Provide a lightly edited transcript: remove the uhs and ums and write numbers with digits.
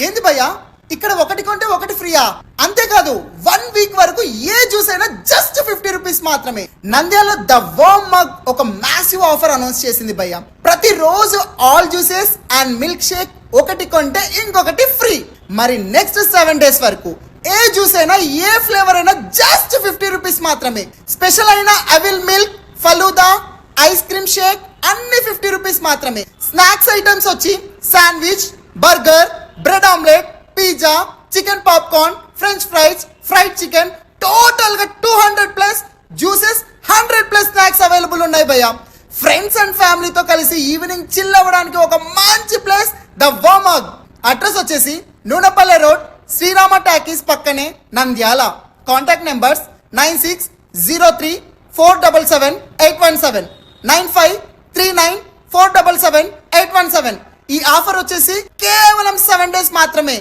ఏంది భయ్యా, ఇక్కడ ఒకటి కొంటే ఒకటి ఫ్రీయా? అంతేకాదు 1 వీక్ వరకు ఏ జ్యూస్ అయినా జస్ట్ 50 రూపీస్ మాత్రమే. నంద్యాలలో ద వర్మ్ మగ్ ఒక మ్యాసివ్ ఆఫర్ అనౌన్స్ చేసింది భయ్యా. ప్రతిరోజు all juices and milk shake ఒకటి కొంటే ఇంకొకటి ఫ్రీ. మరి నెక్స్ట్ 7 డేస్ వరకు ఏ జ్యూస్ అయినా ఏ ఫ్లేవర్ అయినా జస్ట్ 50 రూపీస్ మాత్రమే. స్పెషల్ అయిన avil milk, falooda, ice cream shake అన్ని 50 రూపీస్ మాత్రమే. స్నాక్స్ ఐటమ్స్ వచ్చి sandwich, burger, bread omelette, pizza, chicken popcorn, French fries, fried chicken, total గా 200+ జ్యూసెస్, 100+ స్నాక్స్ అవైలబుల్ ఉన్నాయి భయ్యా. ఫ్రెండ్స్ అండ్ ఫ్యామిలీతో కలిసి ఈవినింగ్ చిల్ అవ్వడానికి ఒక మంచి place the worm mug. Address వచ్చేసి నూనెపల్లె రోడ్, శ్రీరామ టాకీస్ పక్కనే, నంద్యాల. Contact numbers 9603477817, 9539477817. ఈ ఆఫర్ వచ్చేసి కేవలం 7 డేస్ మాత్రమే.